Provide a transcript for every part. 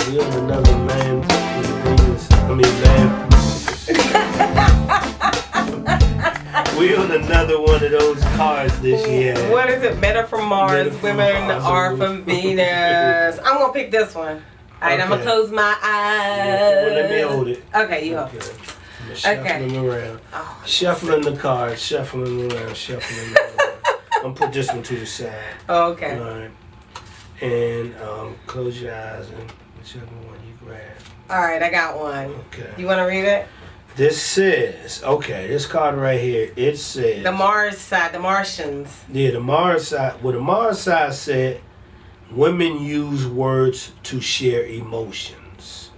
We on another man from Venus. We on another one of those cars this year. What is it? Men are from Mars, women are from Venus. I'm gonna pick this one. Alright, I'm gonna close my eyes. Well, let me hold it. Okay, you hold it. I'm gonna shuffle them around. Oh, shuffling the cards, shuffling them around, shuffling them around. I'm gonna put this one to the side. Oh, okay. Alright. And close your eyes and whichever one you grab. Alright, I got one. Okay. You wanna read it? This says, okay, this card right here, it says... The Mars side, the Martians. Yeah, the Mars side. Well, the Mars side said, women use words to share emotions.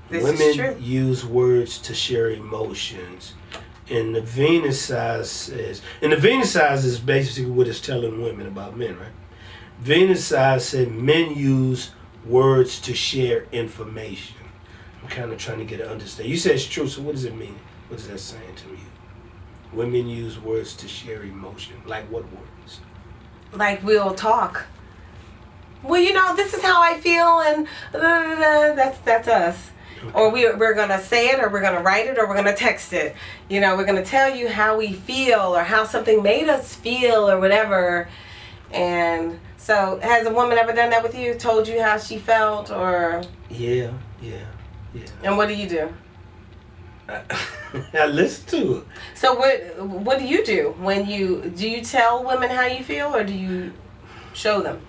This is true. Women use words to share emotions. And the Venus side says... And the Venus side is basically what it's telling women about men, right? Venus side said men use words to share information. I'm kind of trying to get an understanding. You said it's true, so what does it mean? What is that saying to you? Women use words to share emotion. Like what words? Like we'll talk. Well, you know, this is how I feel, and that's us. Okay. Or we're going to say it, or we're going to write it, or we're going to text it. You know, we're going to tell you how we feel, or how something made us feel, or whatever. And so, has a woman ever done that with you? Told you how she felt, or? Yeah. And what do you do? I listen to it. So what do you do when do you tell women how you feel, or do you show them?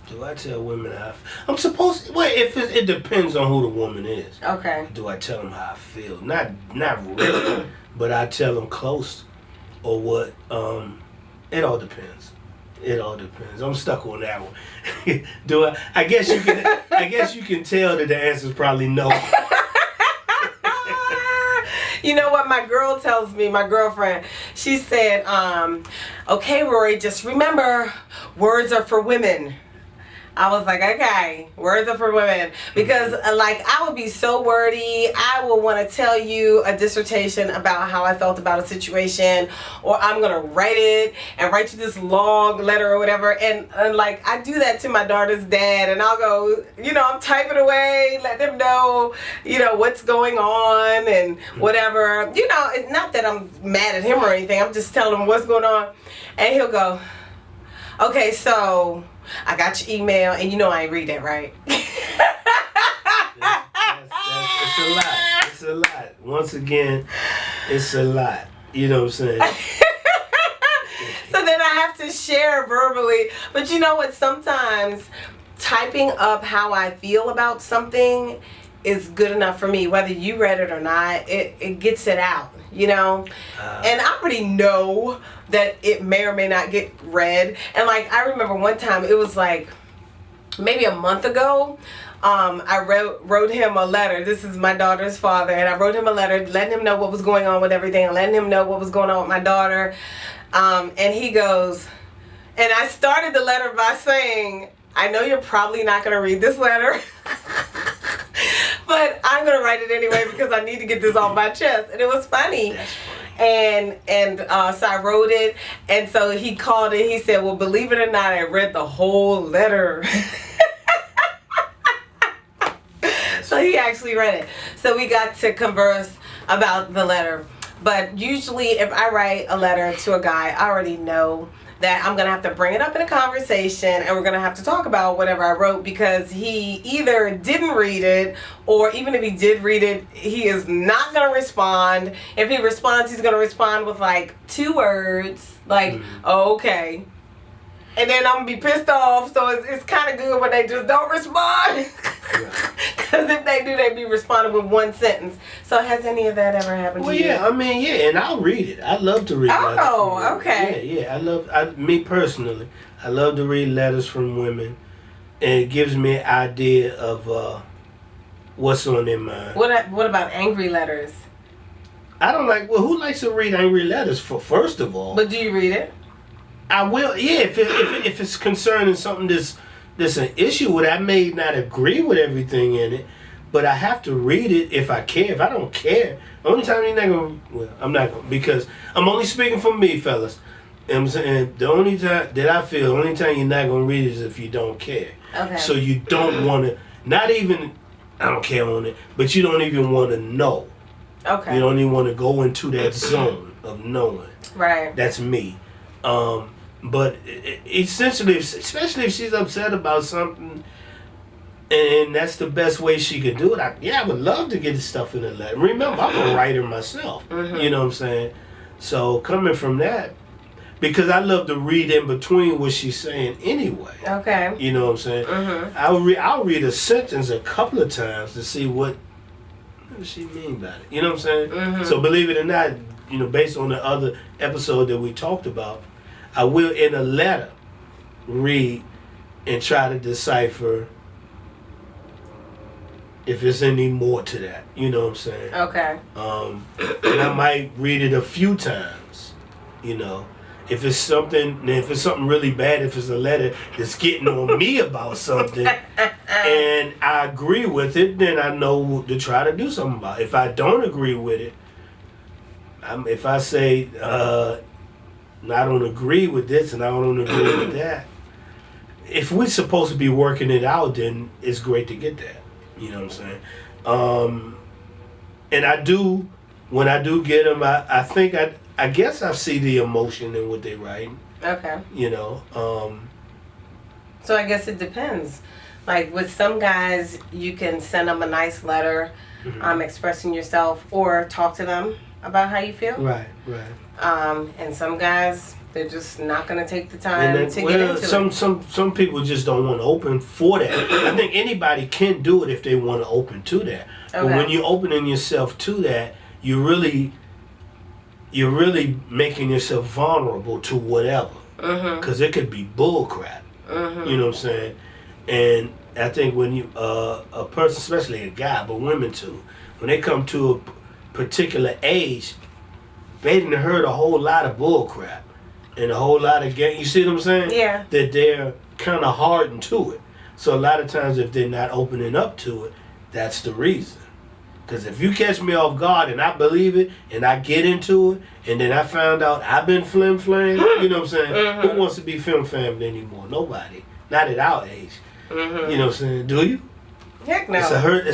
Do I tell women how I'm supposed to? Well, if it depends on who the woman is. Okay. Do I tell them how I feel? Not really, but I tell them close, or what? It all depends. It all depends. I'm stuck on that one. Do I? I guess you can. I guess you can tell that the answer is probably no. You know what my girl tells me, my girlfriend, she said, okay, Rorree, just remember, words are for women. I was like, okay, words are for women. Because, like, I would be so wordy. I will want to tell you a dissertation about how I felt about a situation. Or I'm going to write it and write you this long letter or whatever. And, like, I do that to my daughter's dad. And I'll go, you know, I'm typing away, let them know, you know, what's going on and whatever. You know, it's not that I'm mad at him or anything. I'm just telling him what's going on. And he'll go, okay, so... I got your email, and you know I ain't read that, right? It's a lot. It's a lot. Once again, it's a lot. You know what I'm saying? So then I have to share verbally. But you know what? Sometimes typing up how I feel about something is good enough for me. Whether you read it or not, it gets it out, you know? And I already know that it may or may not get read. And like, I remember one time, it was like maybe a month ago, I wrote him a letter. This is my daughter's father, and I wrote him a letter letting him know what was going on with everything, and letting him know what was going on with my daughter. And he goes, and I started the letter by saying, I know you're probably not going to read this letter, but I'm going to write it anyway because I need to get this off my chest. And it was funny. And so I wrote it, and so he called it. He said, well, believe it or not, I read the whole letter. So he actually read it. So we got to converse about the letter. But usually if I write a letter to a guy, I already know that I'm going to have to bring it up in a conversation, and we're going to have to talk about whatever I wrote, because he either didn't read it, or even if he did read it, he is not going to respond. If he responds, he's going to respond with like 2 words, like, oh, okay. And then I'm going to be pissed off, so it's kind of good when they just don't respond. Because if they do, they be responding with 1 sentence. So has any of that ever happened to you? Well, yeah, I mean, yeah, and I'll read it. I love to read letters. Oh, okay. Yeah, me personally, I love to read letters from women. And it gives me an idea of what's on their mind. What about angry letters? I don't like, well, who likes to read angry letters, first of all? But do you read it? I will, yeah, if it's concerning something that's an issue with it. I may not agree with everything in it, but I have to read it if I care. If I don't care, the only time you're not going to, well, I'm not going to, because I'm only speaking for me, fellas. You know what I'm saying? The only time that I feel, the only time you're not going to read it is if you don't care. Okay. So you don't want to, Not even, I don't care on it, but you don't even want to know. Okay. You don't even want to go into that zone of knowing. Right. That's me. But essentially, especially if she's upset about something, and that's the best way she could do it. I would love to get the stuff in the letter. Remember, I'm a writer myself. You know what I'm saying? So coming from that, because I love to read in between what she's saying anyway. Okay. You know what I'm saying? I'll read a sentence a couple of times to see what does she mean by it. You know what I'm saying? So believe it or not, based on the other episode that we talked about, I will in a letter read and try to decipher if there's any more to that. You know what I'm saying? Okay. And I might read it a few times. If it's something really bad, if it's a letter that's getting on me about something, and I agree with it, then I know to try to do something about it. If I don't agree with it, if I say I don't agree with this and I don't agree with that, if we're supposed to be working it out, then it's great to get that. You know what I'm saying? And I do, when I do get them, I think I guess I see the emotion in what they write. Okay. So I guess it depends. Like with some guys, you can send them a nice letter, expressing yourself, or talk to them about how you feel. Right. And some guys, they're just not going to take the time to get into it. Some people just don't want to open for that. I think anybody can do it if they want to open to that. Okay. But when you're opening yourself to that, you're really making yourself vulnerable to whatever. Because it could be bull crap. You know what I'm saying? And I think when you, a person, especially a guy, but women too, when they come to a particular age, they didn't heard a whole lot of bull crap and a whole lot of game. You see what I'm saying? Yeah. That they're kind of hardened to it. So a lot of times if they're not opening up to it, that's the reason. Because if you catch me off guard and I believe it and I get into it and then I found out I've been flim-flam, you know what I'm saying? Who wants to be flim-flammed anymore? Nobody. Not at our age. You know what I'm saying? Do you? Heck no. It's a hurt.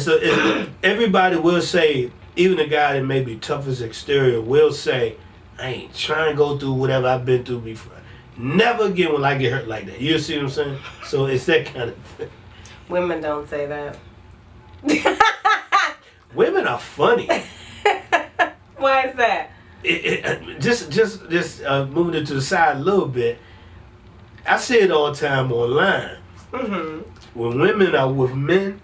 Everybody will say, even a guy that may be tough as exterior will say, I ain't trying to go through whatever I've been through before. Never again will I get hurt like that. You see what I'm saying? So it's that kind of thing. Women don't say that. Women are funny. Why is that? Just moving it to the side a little bit. I say it all the time online. When women are with men,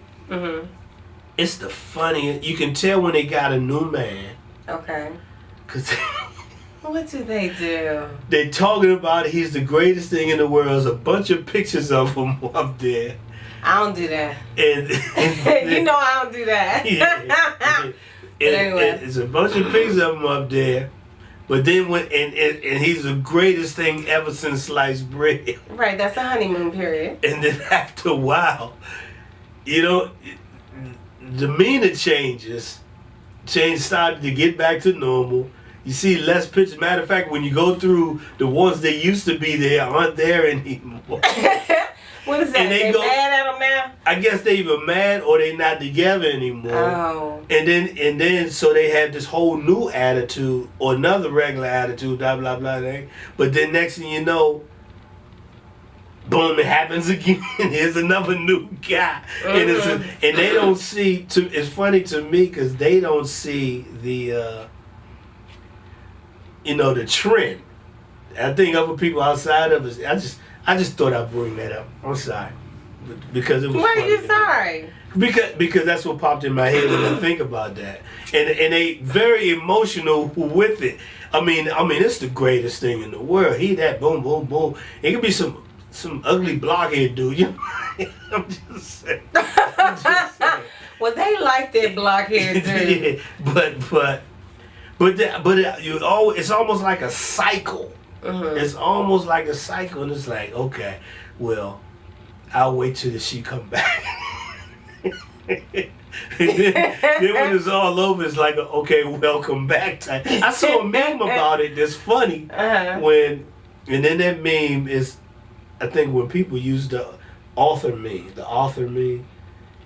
it's the funniest. You can tell when they got a new man. Okay. Cause what do they do? They talking about he's the greatest thing in the world. There's a bunch of pictures of him up there. I don't do that. And you know I don't do that. Yeah. Anyway. It's a bunch of pictures of him up there. But then and he's the greatest thing ever since sliced bread. Right, that's the honeymoon period. And then after a while, demeanor change started to get back to normal. You see less pictures. Matter of fact, when you go through the ones that used to be there aren't there anymore. What is that? They mad at them now? I guess they either mad or they not together anymore. Oh. And then so they have this whole new attitude or another regular attitude, blah blah blah. But then next thing you know, boom, it happens again. Here's another new guy, and they don't see. It's funny to me because they don't see the the trend. I think other people outside of us. I just thought I'd bring that up. I'm sorry, because it was. Why are you sorry? Because that's what popped in my head when I think about that, and they very emotional with it. I mean, it's the greatest thing in the world. He that boom boom boom. It could be some ugly blockhead dude. I'm just saying. Well, they like that blockhead dude. Yeah, but it's almost like a cycle. It's almost like a cycle, and it's like, okay, well, I'll wait till she come back. then when it's all over, it's like, okay, welcome back time. I saw a meme about it that's funny. And then that meme is, I think when people use the author meme,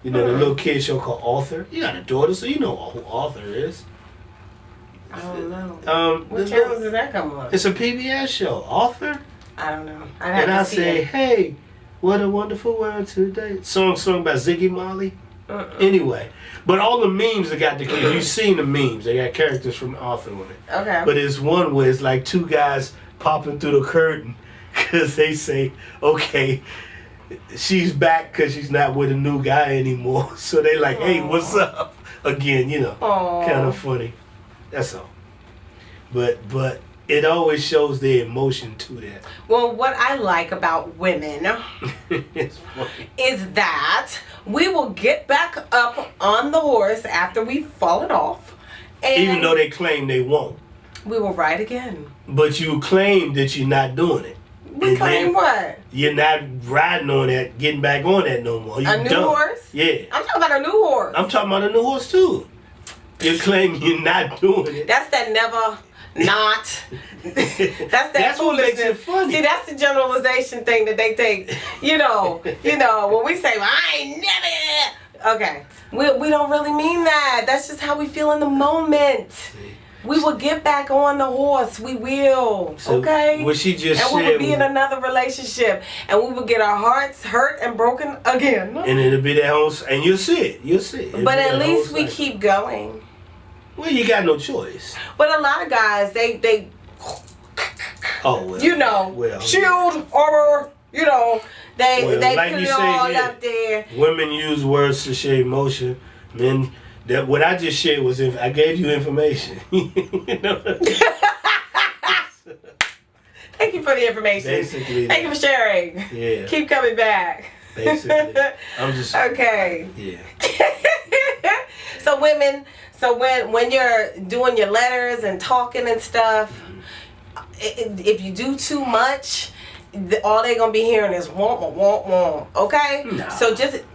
You know, the little kid show called Author. You got a daughter, so you know who Author is. I don't know. What channel does that come on? It's a PBS show. Author? I don't know. And I say, hey, what a wonderful world today. Song sung by Ziggy Marley. Anyway, but all the memes that got the kids, you've seen the memes. They got characters from Author on it. Okay. But it's one where it's like two guys popping through the curtain because they say, okay, she's back because she's not with a new guy anymore. So they like, hey, what's up? Again, you know, kind of funny. That's all. But it always shows their emotion to that. Well, what I like about women is that we will get back up on the horse after we've fallen off. And even though they claim they won't. We will ride again. But you claim that you're not doing it. We claim what? You're not riding on that, getting back on that no more. A new horse? Yeah. I'm talking about a new horse. I'm talking about a new horse too. You claim you're not doing it. That's that never not. That's what makes it funny. See, that's the generalization thing that they take. You know, when we say, well, I ain't never. Okay. We don't really mean that. That's just how we feel in the moment. We will get back on the horse. We will. So okay? What she just and said. we will be in another relationship. And we will get our hearts hurt and broken again. And it'll be that whole. And you'll see it. You'll see it. But at least we keep going. Well, you got no choice. But a lot of guys, they oh, well, you know, well, shield, armor, you know, they like put you it say all here, up there. Women use words to share emotion. Men, that what I just shared was I gave you information. You know? Thank you for the information. Basically, thank you for sharing. Yeah. Keep coming back. Basically, I'm just okay. Yeah. So women. So when you're doing your letters and talking and stuff, if you do too much, all they're gonna be hearing is womp womp womp. Okay, no. So just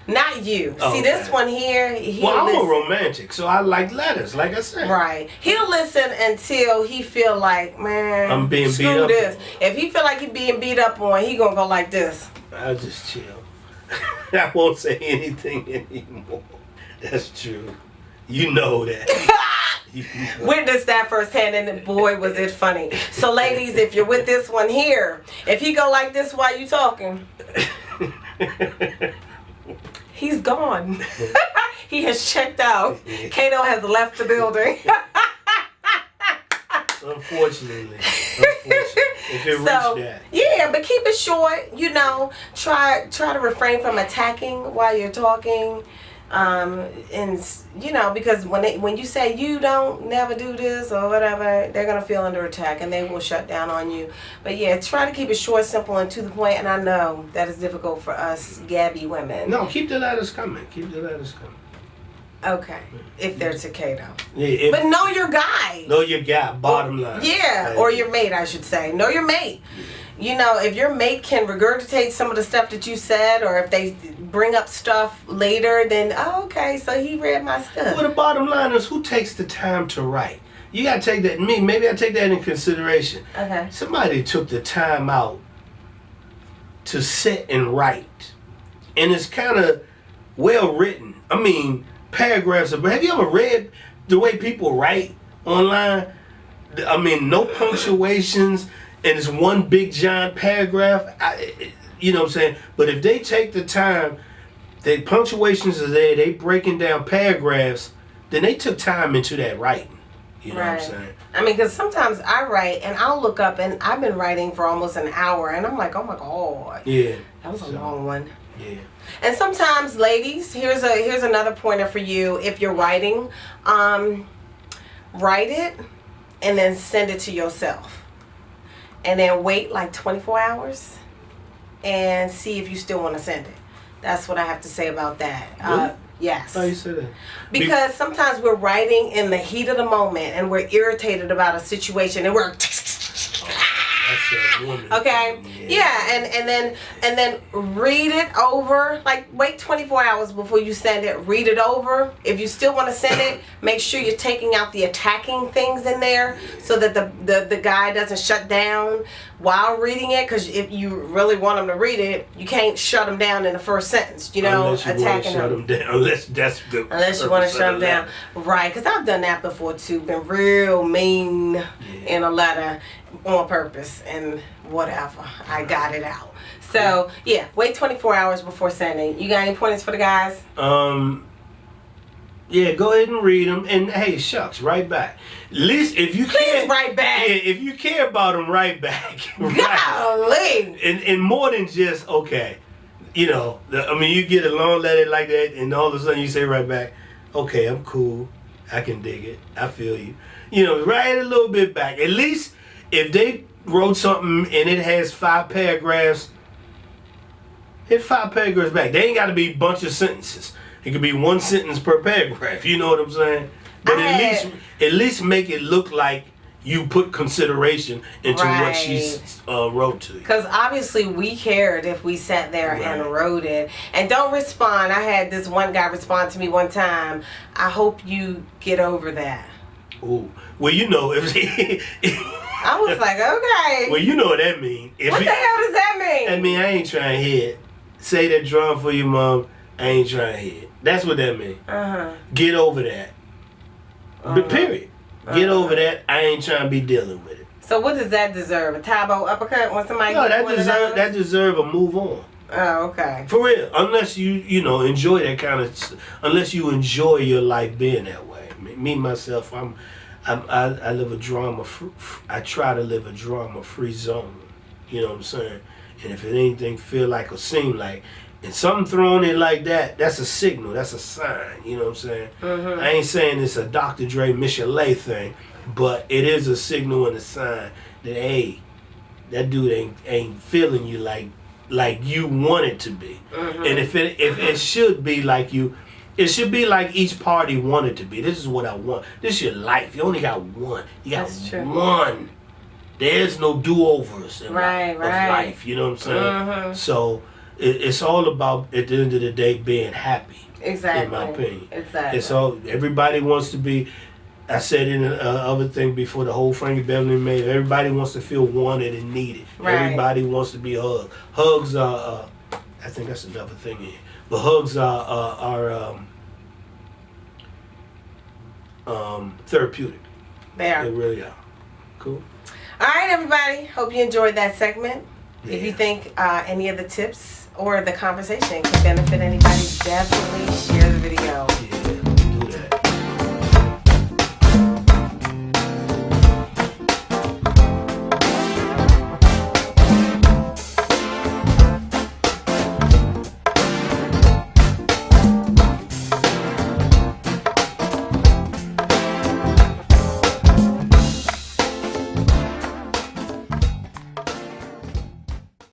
not you. Okay. See this one here. Well, I'm a romantic, so I like letters. Like I said, right. He'll listen until he feel like, man, I'm being beat up. This. If he feel like he being beat up on, he gonna go like this. I'll just chill. I won't say anything anymore. That's true. You know that. Witnessed that firsthand, and boy, was it funny. So, ladies, if you're with this one here, if he go like this while you talking, he's gone. He has checked out. Kato has left the building. Unfortunately. If it reached that. Yeah, but keep it short. You know, try to refrain from attacking while you're talking. And you know, because when you say you don't never do this or whatever, they're gonna feel under attack and they will shut down on you. But yeah, try to keep it short, simple, and to the point. And I know that is difficult for us Gabby women. No, keep the letters coming. Keep the letters coming. Okay, if they're to Kato. Yeah, but know your guy. Know your guy. Bottom line. Yeah, or your mate, I should say. Know your mate. Yeah. You know, if your mate can regurgitate some of the stuff that you said, or if they bring up stuff later, then, oh, okay, so he read my stuff. Well, the bottom line is, who takes the time to write? You got to take that, maybe I take that in consideration. Okay. Somebody took the time out to sit and write. And it's kind of well written. I mean, paragraphs of, have you ever read the way people write online? I mean, no punctuations. And it's one big giant paragraph, you know what I'm saying? But if they take the time, the punctuations are there, they breaking down paragraphs, then they took time into that writing. You know what I'm saying? I mean, because sometimes I write and I'll look up and I've been writing for almost an hour and I'm like, oh my God. Yeah. That was a long one. Yeah. And sometimes, ladies, here's another pointer for you. If you're writing, write it and then send it to yourself. And then wait like 24 hours and see if you still want to send it. That's what I have to say about that. Really? Yes. How you say that? Because sometimes we're writing in the heat of the moment and we're irritated about a situation and we're That's a woman. okay. Yeah, and then read it over. Like wait 24 hours before you send it. Read it over. If you still want to send it, make sure you're taking out the attacking things in there so that the guy doesn't shut down. while reading it, because if you really want them to read it, you can't shut them down in the first sentence, you know, unless you attacking shut them down. Unless that's the unless you want to shut them down. Right, because I've done that before too, been real mean in a letter on purpose and whatever. I got it out. So, yeah, wait 24 hours before sending. You got any pointers for the guys? Yeah, go ahead and read them. And hey, shucks, write back. At least if you Please write back. Yeah, if you care about them, write back. Golly. And more than just, okay, you know, I mean, you get a long letter like that, and all of a sudden you say right back, okay, I'm cool. I can dig it. I feel you. You know, write a little bit back. At least if they wrote something and it has 5 paragraphs, hit 5 paragraphs back. They ain't got to be a bunch of sentences. It could be 1 sentence per paragraph. You know what I'm saying? But at least make it look like you put consideration into what she wrote to you. Because obviously we cared if we sat there and wrote it. And don't respond. I had this one guy respond to me one time. I hope you get over that. Ooh. Well, you know, if I was like, okay. Well, you know what that means. What the hell does that mean? I mean, I ain't trying to hear it. Say that drum for your mom. I ain't trying to hear it. That's what that means. Get over that. But period. Get over that. I ain't trying to be dealing with it. So what does that deserve? A Tabo uppercut when somebody that deserve a move on. Oh, okay. For real. Unless you know, enjoy that kind of, unless you enjoy your life being that way. Me myself, I live a drama. I try to live a drama-free zone. You know what I'm saying? And if anything feel like or seem like, and something thrown in like that, that's a signal. That's a sign. You know what I'm saying? I ain't saying it's a Dr. Dre, Michelet thing, but it is a signal and a sign that, hey, that dude ain't feeling you like you want it to be. And if it should be like you, it should be like each party wanted to be. This is what I want. This is your life. You only got one. You got one. There's no do-overs in life. You know what I'm saying? So it's all about, at the end of the day, being happy. Exactly. In my opinion. Exactly. It's all, everybody wants to be, I said in the other thing before, the whole Frankie Beverly made, everybody wants to feel wanted and needed. Everybody wants to be hugged. Hugs are, I think that's another thing here. But hugs are therapeutic. They are. They really are. Cool. All right, everybody. Hope you enjoyed that segment. Yeah. If you think any of the tips or the conversation can benefit anybody, definitely share the video. Yeah.